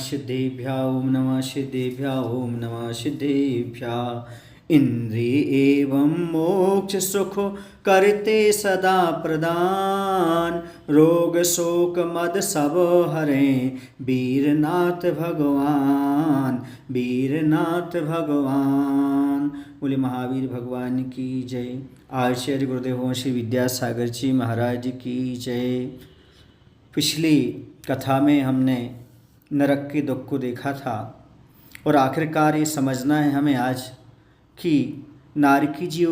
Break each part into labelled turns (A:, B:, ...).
A: सिद्धेभ्य ओम नमः सिद्धेभ्य ओम नमः सिद्धेभ्य। इंद्रिय एवं मोक्ष सुख करते सदा प्रदान, रोग शोक मद सब हरें वीरनाथ भगवान, वीरनाथ भगवान। बोले महावीर भगवान की जय। आचार्य गुरुदेव श्री विद्यासागर जी महाराज की जय। पिछली कथा में हमने नरक के दुख को देखा था और आखिरकार ये समझना है हमें आज कि नारकी जीव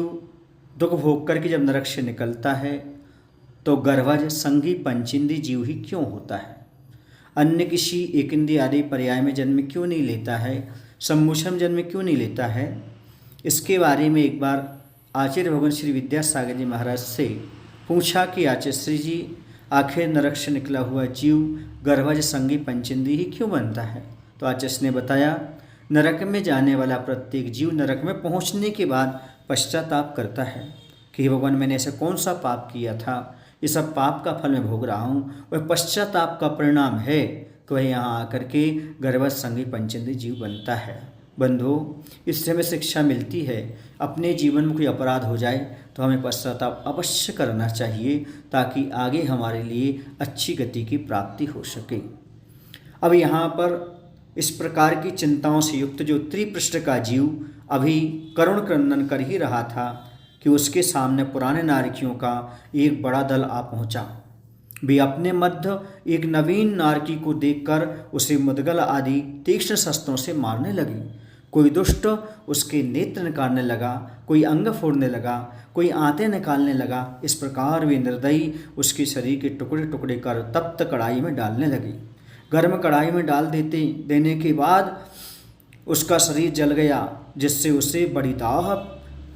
A: दुख भोग करके जब नरक से निकलता है तो गर्भज संगी पंचेंद्री जीव ही क्यों होता है, अन्य किसी एक इंद्रिय आदि पर्याय में जन्म क्यों नहीं लेता है, सम्मुषम जन्म क्यों नहीं लेता है। इसके बारे में एक बार आचार्य भगवान श्री विद्यासागर जी महाराज से पूछा कि आचार्य श्री जी आखिर नरक से निकला हुआ जीव गर्भज संगी पंचेंद्री ही क्यों बनता है। तो आचार्य ने बताया नरक में जाने वाला प्रत्येक जीव नरक में पहुंचने के बाद पश्चाताप करता है कि हे भगवान मैंने ऐसा कौन सा पाप किया था, ये सब पाप का फल मैं भोग रहा हूँ। वह पश्चाताप का परिणाम है कि वह यहाँ आकर के गर्भज संगी पंचेंद्री जीव बनता है। बंधु, इससे हमें शिक्षा मिलती है अपने जीवन में कोई अपराध हो जाए तो हमें पश्चाताप अवश्य करना चाहिए ताकि आगे हमारे लिए अच्छी गति की प्राप्ति हो सके। अब यहाँ पर इस प्रकार की चिंताओं से युक्त जो त्रिपृष्ठ का जीव अभी करुण क्रंदन कर ही रहा था कि उसके सामने पुराने नारकियों का एक बड़ा दल आ पहुँचा। वे अपने मध्य एक नवीन नारकी को देखकर उसे मुदगल आदि तीक्ष्ण शस्त्रों से मारने लगी। कोई दुष्ट उसके नेत्र निकालने लगा, कोई अंग फोड़ने लगा, कोई आंतें निकालने लगा। इस प्रकार वे निर्दयी उसके शरीर के टुकड़े टुकड़े कर तप्त कढ़ाई में डालने लगी। गर्म कढ़ाई में डाल देने के बाद उसका शरीर जल गया, जिससे उसे बड़ी दाह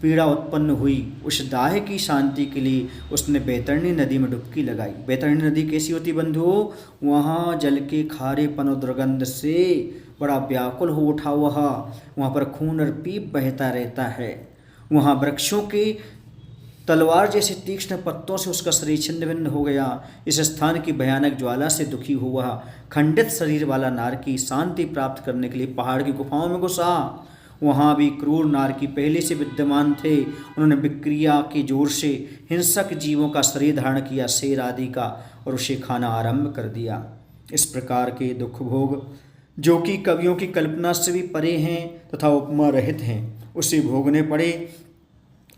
A: पीड़ा उत्पन्न हुई। उस दाह की शांति के लिए उसने बैतरणी नदी में डुबकी लगाई। बैतरणी नदी कैसी होती बंधुओं, वहाँ जल के खारेपन और दुर्गंध से बड़ा व्याकुल हो उठा हुआ, वहाँ पर खून और पीप बहता रहता है। वहाँ वृक्षों के तलवार जैसे तीक्ष्ण पत्तों से उसका शरीर छिन्न भिन्न हो गया। इस स्थान की भयानक ज्वाला से दुखी हुआ खंडित शरीर वाला नारकी शांति प्राप्त करने के लिए पहाड़ की गुफाओं में घुसा। वहाँ भी क्रूर नारकी पहले से विद्यमान थे। उन्होंने विक्रिया के जोर से हिंसक जीवों का शरीर धारण किया, शेर आदि का, और उसे खाना आरंभ कर दिया। इस प्रकार के दुख भोग जो कि कवियों की कल्पना से भी परे हैं तथा उपमा रहित हैं, उसे भोगने पड़े।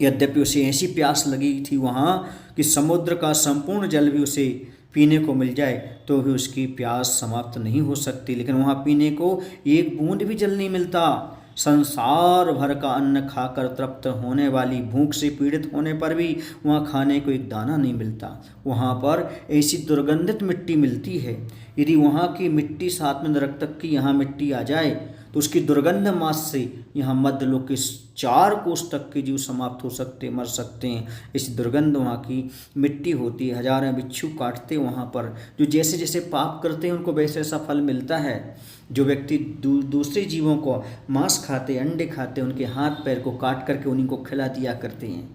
A: यद्यपि उसे ऐसी प्यास लगी थी वहाँ कि समुद्र का संपूर्ण जल भी उसे पीने को मिल जाए तो भी उसकी प्यास समाप्त नहीं हो सकती, लेकिन वहाँ पीने को एक बूंद भी जल नहीं मिलता। संसार भर का अन्न खाकर तृप्त होने वाली भूख से पीड़ित होने पर भी वहाँ खाने को एक दाना नहीं मिलता। वहाँ पर ऐसी दुर्गंधित मिट्टी मिलती है, यदि वहाँ की मिट्टी साथ में नरक तक की यहाँ मिट्टी आ जाए तो उसकी दुर्गंध मास से यहाँ मध्यलोक के 4 कोस तक के जीव समाप्त हो सकते, मर सकते हैं। इस दुर्गंध वहाँ की मिट्टी होती है। हजारों बिच्छू काटते वहाँ पर, जो जैसे जैसे पाप करते हैं उनको वैसे ऐसा फल मिलता है। जो व्यक्ति दूसरे जीवों को मांस खाते, अंडे खाते, उनके हाथ पैर को काट करके उन्हीं को खिला दिया करते हैं।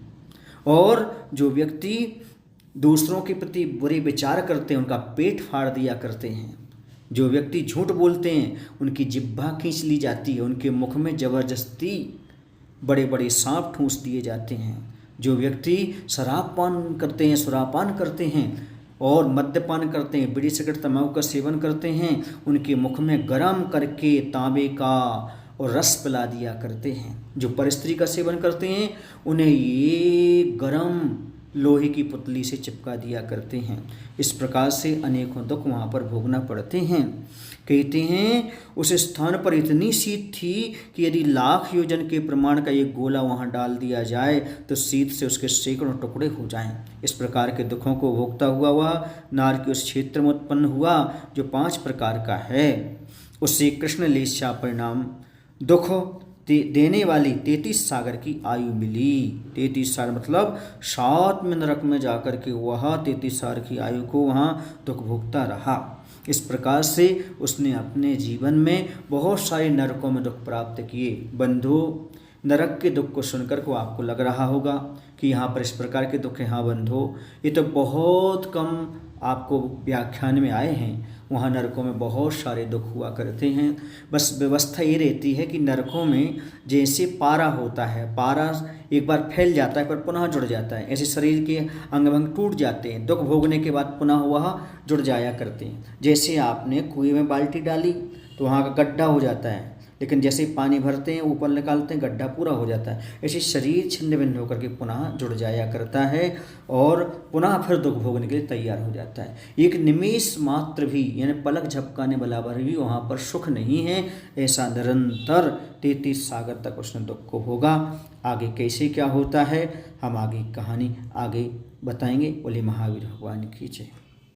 A: और जो व्यक्ति दूसरों के प्रति बुरे विचार करते हैं उनका पेट फाड़ दिया करते हैं। जो व्यक्ति झूठ बोलते हैं उनकी जिह्वा खींच ली जाती है, उनके मुख में जबरदस्ती बड़े बड़े सांप ठूंस दिए जाते हैं। जो व्यक्ति शराबपान करते हैं, सुरापान करते हैं और मद्यपान करते हैं, बीड़ी सिगरेट तंबाकू का सेवन करते हैं, उनके मुख में गरम करके तांबे का और रस पिला दिया करते हैं। जो परस्त्री का सेवन करते हैं उन्हें ये गरम लोहे की पुतली से चिपका दिया करते हैं। इस प्रकार से अनेकों दुख वहाँ पर भोगना पड़ते हैं। कहते हैं उस स्थान पर इतनी शीत थी कि यदि लाख योजन के प्रमाण का एक गोला वहाँ डाल दिया जाए तो शीत से उसके सैकड़ों टुकड़े हो जाएं। इस प्रकार के दुखों को भोगता हुआ वह नारकी उस क्षेत्र में उत्पन्न हुआ जो 5 प्रकार का है। उससे कृष्ण लेशा परिणाम दुख देने वाली 33 सागर की आयु मिली। 33 सागर मतलब 7 में नरक में जाकर के वह 33 सागर की आयु को वहाँ दुख भोगता रहा। इस प्रकार से उसने अपने जीवन में बहुत सारे नरकों में दुख प्राप्त किए। बंधु, नरक के दुख को सुनकर को आपको लग रहा होगा कि यहाँ पर इस प्रकार के दुख हैं। हाँ बंधु, ये तो बहुत कम आपको व्याख्यान में आए हैं, वहाँ नरकों में बहुत सारे दुख हुआ करते हैं। बस व्यवस्था ये रहती है कि नरकों में जैसे पारा होता है, पारा एक बार फैल जाता है पर पुनः जुड़ जाता है, ऐसे शरीर के अंग भंग टूट जाते हैं, दुख भोगने के बाद पुनः वह जुड़ जाया करते हैं। जैसे आपने कुएं में बाल्टी डाली तो वहाँ का गड्ढा हो जाता है, लेकिन जैसे ही पानी भरते हैं ऊपर निकालते हैं गड्ढा पूरा हो जाता है। ऐसे शरीर छिन्न भिन्न होकर के पुनः जुड़ जाया करता है और पुनः फिर दुख भोगने के लिए तैयार हो जाता है। एक निमेष मात्र भी यानी पलक झपकाने बराबर भी वहाँ पर सुख नहीं है। ऐसा निरंतर 33 सागर तक उसने दुख को भोगा। आगे कैसे क्या होता है हम आगे कहानी आगे बताएंगे। बोले महावीर भगवान की जय।